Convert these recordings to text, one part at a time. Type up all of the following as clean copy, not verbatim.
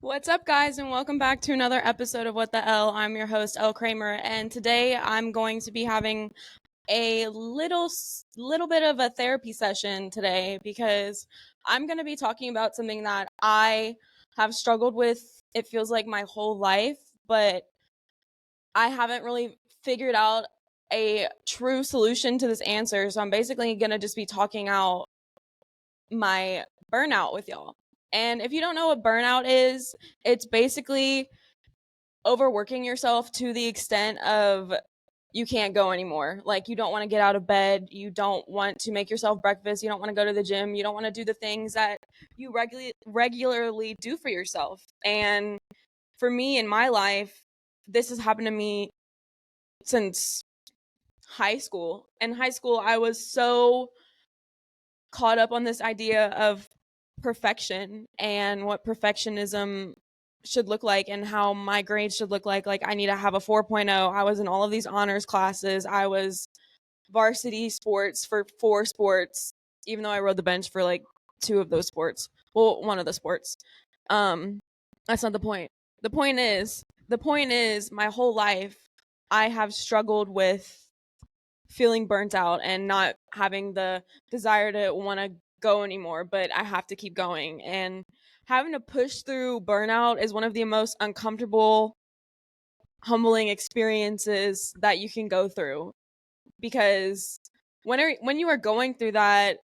What's up, guys, and welcome back to another episode of What the Elle. I'm your host, Elle Kramer, and today I'm going to be having a little bit of a therapy session today because I'm going to be talking about something that I have struggled with. It feels like my whole life, but I haven't really figured out a true solution to this answer. So I'm basically going to just be talking out my burnout with y'all. And if you don't know what burnout is, it's basically overworking yourself to the extent of you can't go anymore. Like you don't want to get out of bed, you don't want to make yourself breakfast, you don't want to go to the gym, you don't want to do the things that you regularly do for yourself. And for me in my life, this has happened to me since high school. In high school, I was so caught up on this idea of perfection and what perfectionism should look like and how my grades should look like I need to have a 4.0. I was in all of these honors classes. I was varsity sports for four sports, even though I rode the bench for like two of those sports. Well, one of the sports. um that's not the point. The point is my whole life I have struggled with feeling burnt out and not having the desire to want to go anymore, but I have to keep going. And having to push through burnout is one of the most uncomfortable, humbling experiences that you can go through because when you are going through that,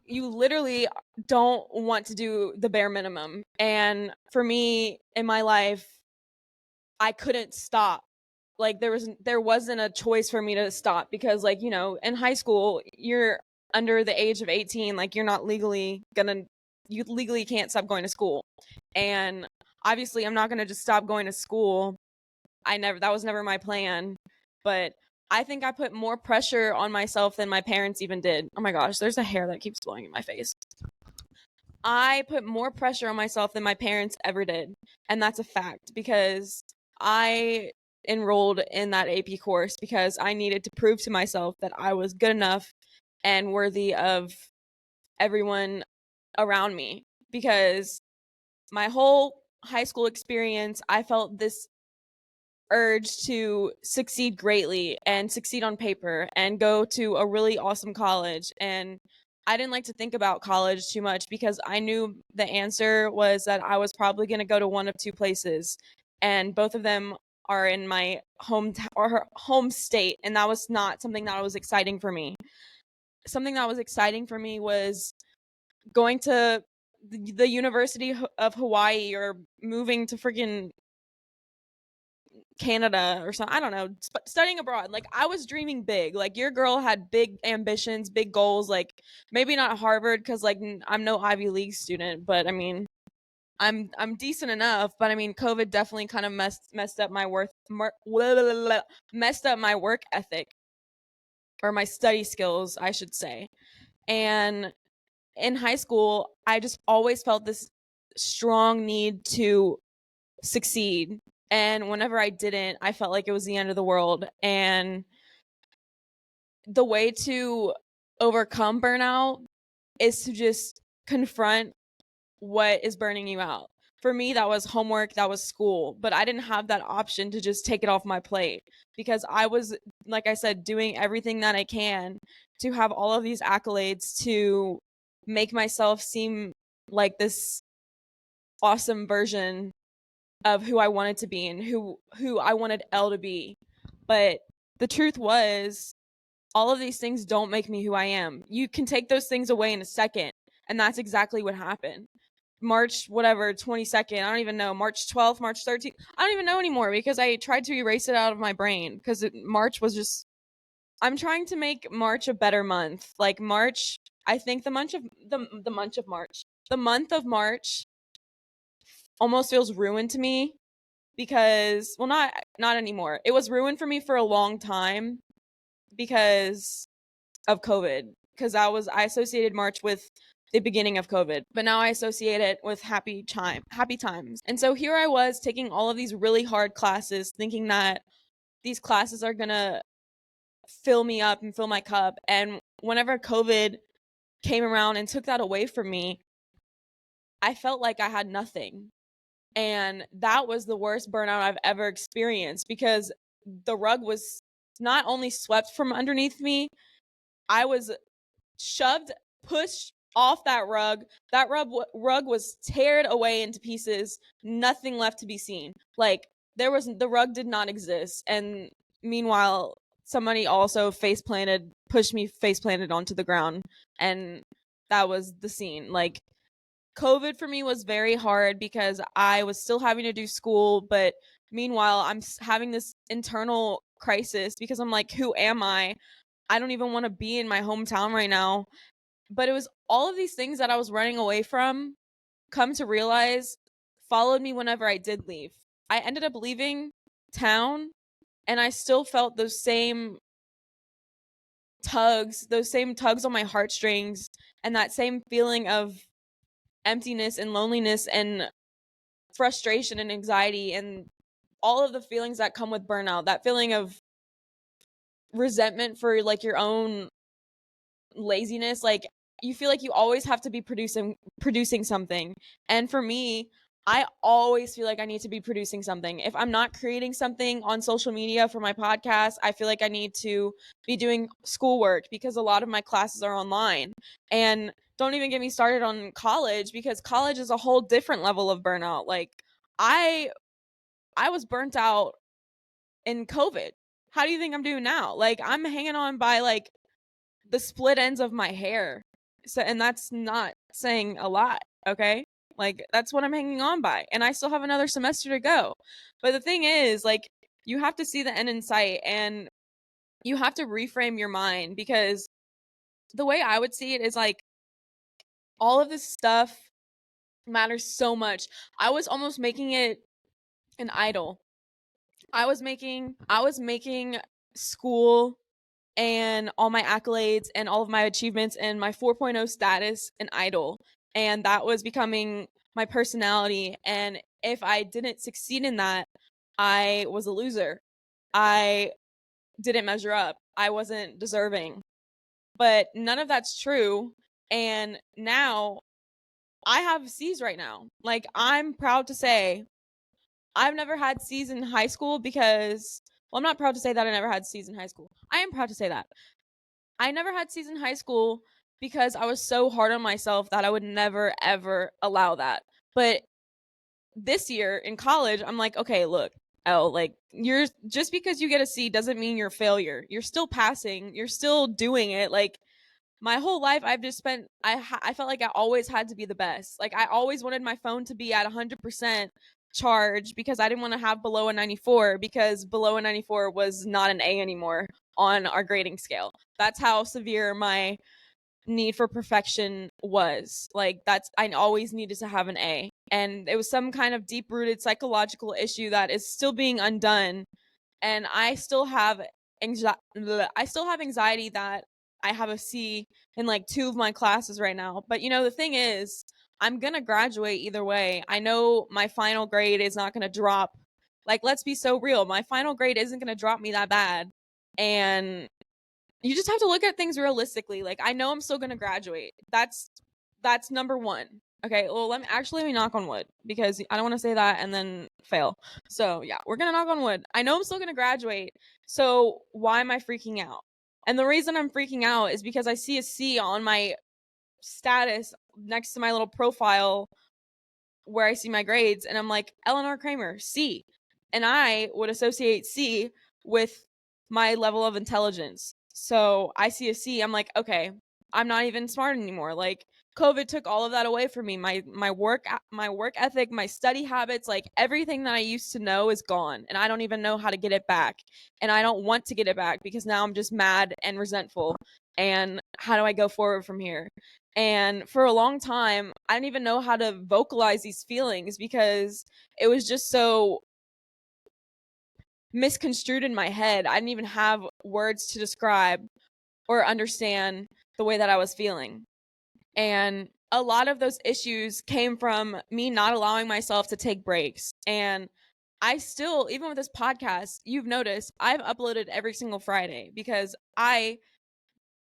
you literally don't want to do the bare minimum. And for me in my life, I couldn't stop. Like there wasn't a choice for me to stop because, like, in high school you're under the age of 18. Like you legally can't stop going to school. And obviously I'm not going to just stop going to school. That was never my plan. But I think I put more pressure on myself than my parents even did. Oh my gosh, there's a hair that keeps blowing in my face. I put more pressure on myself than my parents ever did. And that's a fact because I enrolled in that AP course because I needed to prove to myself that I was good enough and worthy of everyone around me. Because my whole high school experience, I felt this urge to succeed greatly and succeed on paper and go to a really awesome college. And I didn't like to think about college too much because I knew the answer was that I was probably going to go to one of two places, and both of them are in my home state, and that was not something that was exciting for me. Something that was exciting for me was going to the University of Hawaii or moving to freaking Canada or something. I don't know. Studying abroad. Like I was dreaming big. Like your girl had big ambitions, big goals. Like maybe not Harvard because like I'm no Ivy League student, but I mean I'm decent enough. But I mean COVID definitely kind of messed up my messed up my work ethic or my study skills, I should say. And in high school, I just always felt this strong need to succeed. And whenever I didn't, I felt like it was the end of the world. And the way to overcome burnout is to just confront what is burning you out. For me, that was homework, that was school, but I didn't have that option to just take it off my plate because I was, like I said, doing everything that I can to have all of these accolades to make myself seem like this awesome version of who I wanted to be and who I wanted Elle to be. But the truth was all of these things don't make me who I am. You can take those things away in a second, and that's exactly what happened. March whatever 22nd, I don't even know, March 12th, March 13th, I don't even know anymore because I tried to erase it out of my brain because March was just, I'm trying to make March a better month. Like March, I think the month of March almost feels ruined to me because, well, not anymore. It was ruined for me for a long time because of COVID. Because I associated March with the beginning of COVID, but now I associate it with happy times. And so here I was taking all of these really hard classes, thinking that these classes are gonna fill me up and fill my cup. And whenever COVID came around and took that away from me, I felt like I had nothing. And that was the worst burnout I've ever experienced because the rug was not only swept from underneath me, I was shoved, pushed off that rug. That rug was teared away into pieces, nothing left to be seen. Like, the rug did not exist. And meanwhile, somebody also pushed me face planted onto the ground. And that was the scene. Like, COVID for me was very hard because I was still having to do school, but meanwhile, I'm having this internal crisis because I'm like, who am I? I don't even want to be in my hometown right now. But it was all of these things that I was running away from, come to realize, followed me whenever I did leave. I ended up leaving town and I still felt those same tugs on my heartstrings, and that same feeling of emptiness and loneliness and frustration and anxiety and all of the feelings that come with burnout. That feeling of resentment for like your own laziness, like you feel like you always have to be producing something. And for me, I always feel like I need to be producing something. If I'm not creating something on social media for my podcast, I feel like I need to be doing schoolwork because a lot of my classes are online. And don't even get me started on college, because college is a whole different level of burnout. Like, I I was burnt out in COVID. How do you think I'm doing now? Like, I'm hanging on by like the split ends of my hair. So, and that's not saying a lot, okay? Like, that's what I'm hanging on by. And I still have another semester to go. But the thing is, like, you have to see the end in sight and you have to reframe your mind, because the way I would see it is like all of this stuff matters so much. I was almost making it an idol. I was making school and all my accolades and all of my achievements and my 4.0 status an idol. And that was becoming my personality. And if I didn't succeed in that, I was a loser. I didn't measure up. I wasn't deserving. But none of that's true. And now I have C's right now. Like, I'm proud to say I've never had C's in high school because, well, I'm not proud to say that I never had C's in high school. I am proud to say that I never had C's in high school because I was so hard on myself that I would never, ever allow that. But this year in college, I'm like, okay, look, Elle, like, you're just because you get a C doesn't mean you're a failure. You're still passing. You're still doing it. Like, my whole life I've just spent I felt like I always had to be the best. Like, I always wanted my phone to be at 100% charge because I didn't want to have below a 94, because below a 94 was not an A anymore on our grading scale. That's how severe my need for perfection was. Like, that's, I always needed to have an A. And it was some kind of deep rooted psychological issue that is still being undone. And I still have anxiety that I have a C in like two of my classes right now. But the thing is, I'm going to graduate either way. I know my final grade is not going to drop. Like, let's be so real. My final grade isn't going to drop me that bad. And you just have to look at things realistically. Like, I know I'm still going to graduate. That's number 1. Okay, well, let me knock on wood, because I don't want to say that and then fail. So, yeah, we're going to knock on wood. I know I'm still going to graduate. So, why am I freaking out? And the reason I'm freaking out is because I see a C on my status next to my little profile where I see my grades, and I'm like, Eleanor Kramer, C. And I would associate C with my level of intelligence. So I see a C, I'm like, okay, I'm not even smart anymore. Like, COVID took all of that away from me. My work ethic, my study habits, like everything that I used to know is gone, and I don't even know how to get it back. And I don't want to get it back because now I'm just mad and resentful. And how do I go forward from here? And for a long time, I didn't even know how to vocalize these feelings because it was just so misconstrued in my head. I didn't even have words to describe or understand the way that I was feeling. And a lot of those issues came from me not allowing myself to take breaks. And I still, even with this podcast, you've noticed I've uploaded every single Friday because I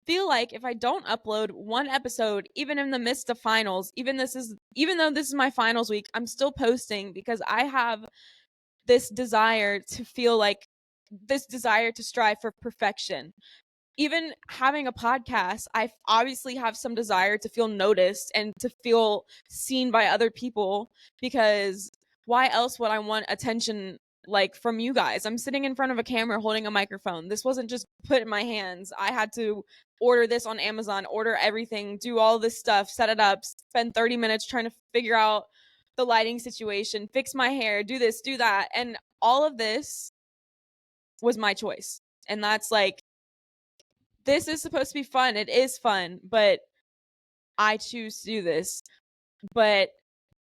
feel like if I don't upload one episode, even in the midst of finals, even though this is my finals week, I'm still posting because I have this desire to feel like this desire to strive for perfection. Even having a podcast, I obviously have some desire to feel noticed and to feel seen by other people, because why else would I want attention like from you guys? I'm sitting in front of a camera holding a microphone. This wasn't just put in my hands. I had to order this on Amazon, order everything, do all this stuff, set it up, spend 30 minutes trying to figure out the lighting situation, fix my hair, do this, do that. And all of this was my choice. And that's like, this is supposed to be fun. It is fun, but I choose to do this. But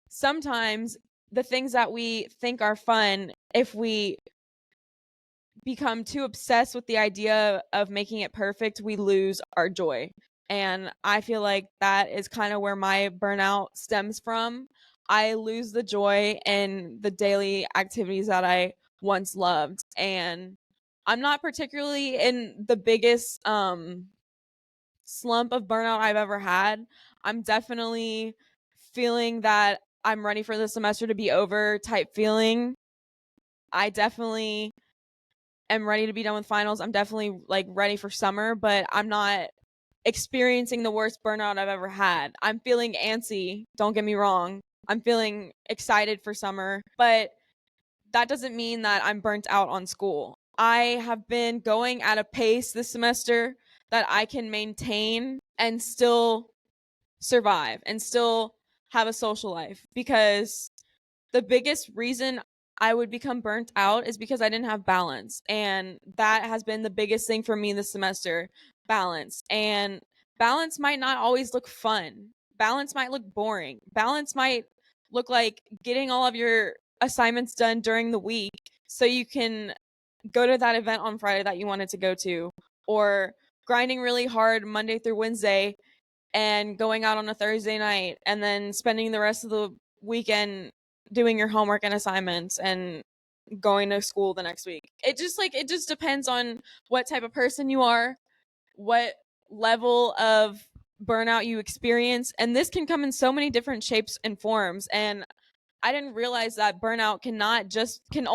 sometimes the things that we think are fun, if we become too obsessed with the idea of making it perfect, we lose our joy. And I feel like that is kind of where my burnout stems from. I lose the joy in the daily activities that I once loved. And I'm not particularly in the biggest slump of burnout I've ever had. I'm definitely feeling that I'm ready for the semester to be over type feeling. I definitely am ready to be done with finals. I'm definitely like ready for summer, but I'm not experiencing the worst burnout I've ever had. I'm feeling antsy, don't get me wrong. I'm feeling excited for summer, but that doesn't mean that I'm burnt out on school. I have been going at a pace this semester that I can maintain and still survive and still have a social life, because the biggest reason I would become burnt out is because I didn't have balance. And that has been the biggest thing for me this semester, balance. And balance might not always look fun. Balance might look boring. Balance might look like getting all of your assignments done during the week so you can go to that event on Friday that you wanted to go to, or grinding really hard Monday through Wednesday and going out on a Thursday night and then spending the rest of the weekend doing your homework and assignments and going to school the next week. It just depends on what type of person you are, what level of burnout you experience, and this can come in so many different shapes and forms. And I didn't realize that burnout cannot just can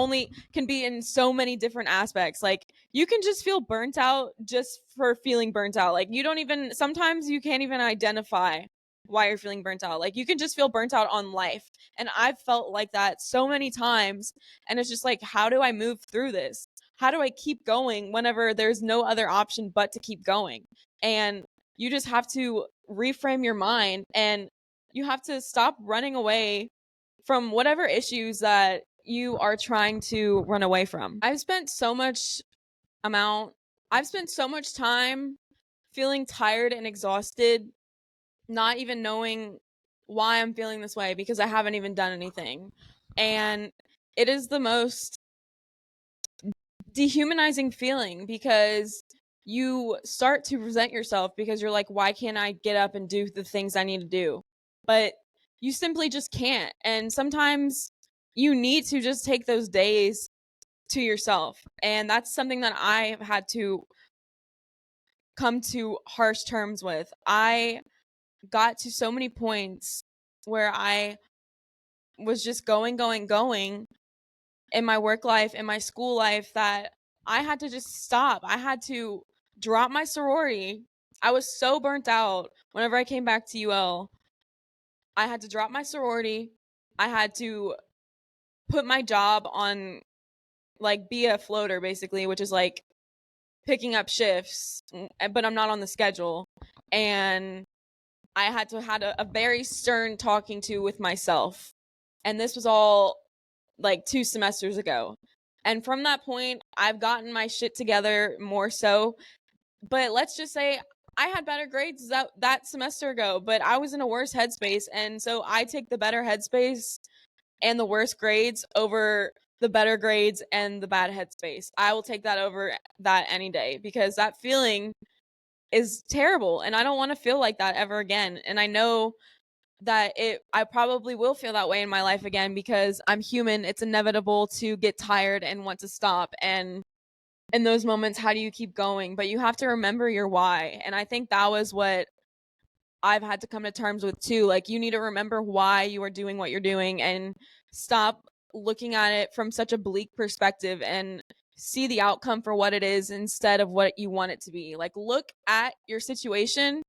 be in so many different aspects. Like, you can just feel burnt out just for feeling burnt out. Like, you don't even sometimes you can't even identify why you're feeling burnt out. Like, you can just feel burnt out on life. And I've felt like that so many times, and it's just like, how do I move through this? How do I keep going whenever there's no other option but to keep going? And you just have to reframe your mind, and you have to stop running away from whatever issues that you are trying to run away from. Amount I've spent so much time feeling tired and exhausted, not even knowing why I'm feeling this way because I haven't even done anything. And it is the most dehumanizing feeling, because you start to resent yourself because you're like, why can't I get up and do the things I need to do? But you simply just can't. And sometimes you need to just take those days to yourself. And that's something that I've had to come to harsh terms with. I got to so many points where I was just going in my work life, in my school life, that I had to just stop. I had to drop my sorority. I was so burnt out whenever I came back to UL. I had to drop my sorority. I had to put my job on, like, be a floater basically, which is like picking up shifts, but I'm not on the schedule. And I had a very stern talking to with myself. And this was all like 2 semesters ago. And from that point, I've gotten my shit together more so. But let's just say I had better grades that semester ago, but I was in a worse headspace. And so I take the better headspace and the worst grades over the better grades and the bad headspace. I will take that over that any day, because that feeling is terrible and I don't want to feel like that ever again. And I know that I probably will feel that way in my life again, because I'm human. It's inevitable to get tired and want to stop. And in those moments, how do you keep going? But you have to remember your why. And I think that was what I've had to come to terms with too. Like, you need to remember why you are doing what you're doing and stop looking at it from such a bleak perspective and see the outcome for what it is instead of what you want it to be. Like, look at your situation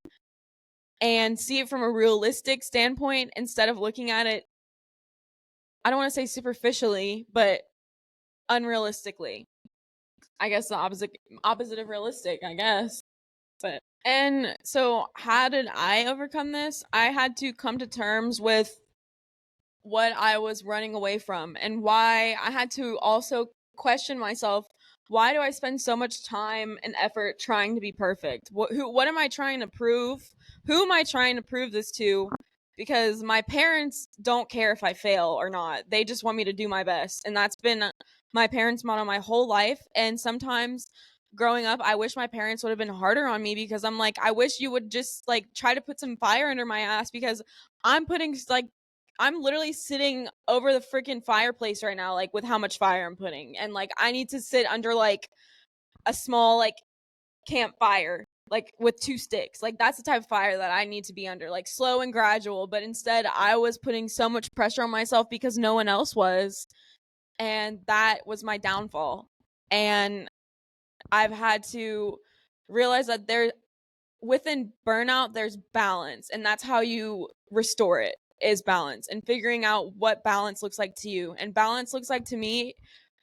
and see it from a realistic standpoint instead of looking at it, I don't want to say superficially, but unrealistically. I guess the opposite of realistic, I guess. But and so how did I overcome this? I had to come to terms with what I was running away from and why I had to also question myself. Why do I spend so much time and effort trying to be perfect? What am I trying to prove? Who am I trying to prove this to? Because my parents don't care if I fail or not. They just want me to do my best. And that's been my parents' motto my whole life. And sometimes growing up, I wish my parents would have been harder on me because I'm like, I wish you would just like try to put some fire under my ass because I'm putting like I'm literally sitting over the freaking fireplace right now, like with how much fire I'm putting. And like I need to sit under like a small like campfire, like with two sticks. Like that's the type of fire that I need to be under, like slow and gradual. But instead I was putting so much pressure on myself because no one else was. And that was my downfall. And I've had to realize that within burnout there's balance, and that's how you restore it, is balance and figuring out what balance looks like to you. And balance looks like to me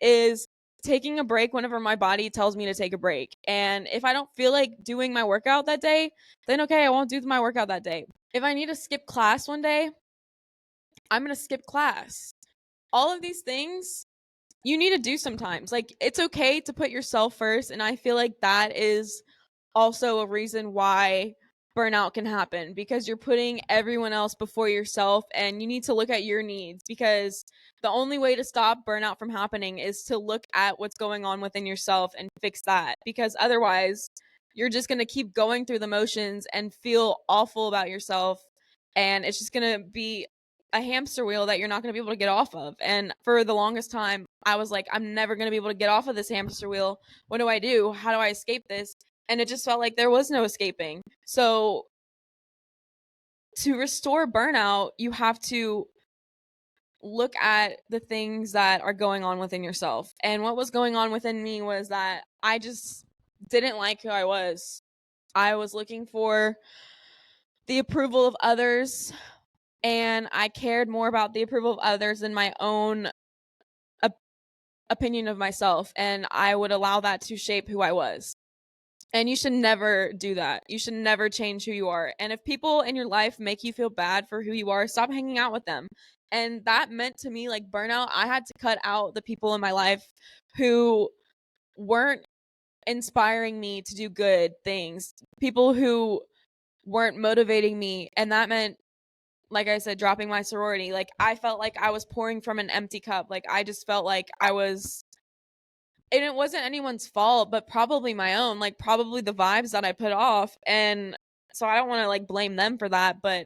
is taking a break whenever my body tells me to take a break. And if I don't feel like doing my workout that day, then okay, I won't do my workout that day. If I need to skip class one day, I'm going to skip class. All of these things you need to do sometimes. Like, it's okay to put yourself first, and I feel like that is also a reason why burnout can happen, because you're putting everyone else before yourself, and you need to look at your needs, because the only way to stop burnout from happening is to look at what's going on within yourself and fix that, because otherwise you're just going to keep going through the motions and feel awful about yourself, and it's just going to be a hamster wheel that you're not going to be able to get off of. And for the longest time I was like, I'm never going to be able to get off of this hamster wheel. What do I do? How do I escape this? And it just felt like there was no escaping. So to restore burnout, you have to look at the things that are going on within yourself. And what was going on within me was that I just didn't like who I was. I was looking for the approval of others, and I cared more about the approval of others than my own opinion of myself. And I would allow that to shape who I was. And you should never do that. You should never change who you are. And if people in your life make you feel bad for who you are, stop hanging out with them. And that meant to me like burnout. I had to cut out the people in my life who weren't inspiring me to do good things, people who weren't motivating me. And that meant, like I said, dropping my sorority. Like, I felt like I was pouring from an empty cup. Like, I just felt like I was, and it wasn't anyone's fault, but probably my own, like probably the vibes that I put off. And so I don't want to like blame them for that, but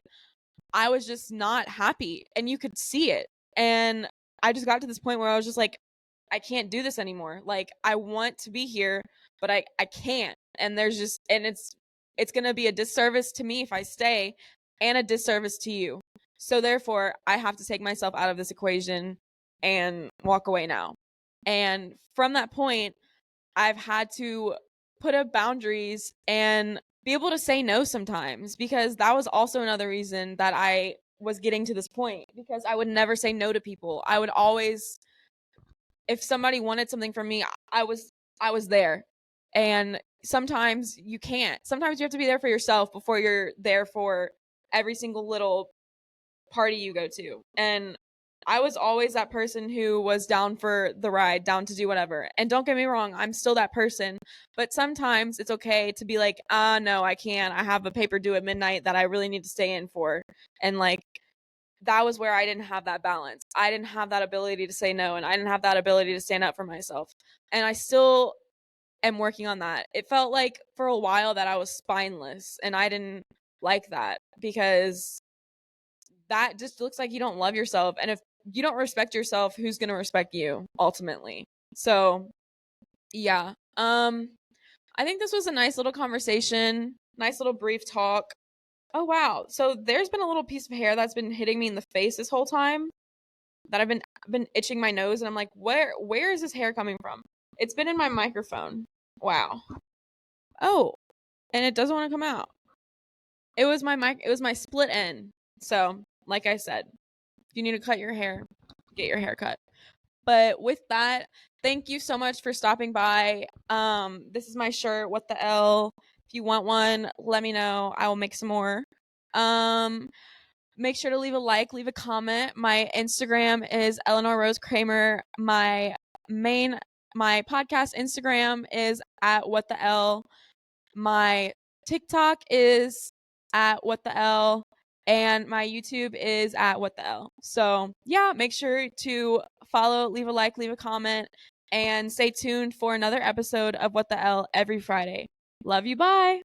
I was just not happy, and you could see it. And I just got to this point where I was just like, I can't do this anymore. Like, I want to be here, but I can't. And there's just, and it's going to be a disservice to me if I stay, and a disservice to you. So therefore, I have to take myself out of this equation and walk away now. And from that point, I've had to put up boundaries and be able to say no sometimes, because that was also another reason that I was getting to this point, because I would never say no to people. I would always, if somebody wanted something from me, I was there. And sometimes you can't. Sometimes you have to be there for yourself before you're there for every single little party you go to. And I was always that person who was down for the ride, down to do whatever. And don't get me wrong, I'm still that person. But sometimes it's okay to be like, no, I can't. I have a paper due at midnight that I really need to stay in for. And like, that was where I didn't have that balance. I didn't have that ability to say no, and I didn't have that ability to stand up for myself. And I still am working on that. It felt like for a while that I was spineless, and I didn't like that, because that just looks like you don't love yourself. And if you don't respect yourself, who's going to respect you ultimately? So Yeah. I think this was a nice little conversation, nice little brief talk. Oh wow. So there's been a little piece of hair that's been hitting me in the face this whole time that I've been itching my nose and I'm like, where is this hair coming from? It's been in my microphone. Wow. Oh, and it doesn't want to come out. It was my split end. So, like I said, if you need to cut your hair, get your hair cut. But with that, thank you so much for stopping by. This is my shirt, What the Elle. If you want one, let me know. I will make some more. Um, Make sure to leave a like, leave a comment. My Instagram is Eleanor Rose Kramer. Main my podcast Instagram is at What the Elle. My TikTok is at What the Elle. And my YouTube is at What the Elle. So yeah, make sure to follow, leave a like, leave a comment, and stay tuned for another episode of What the Elle every Friday. Love you. Bye.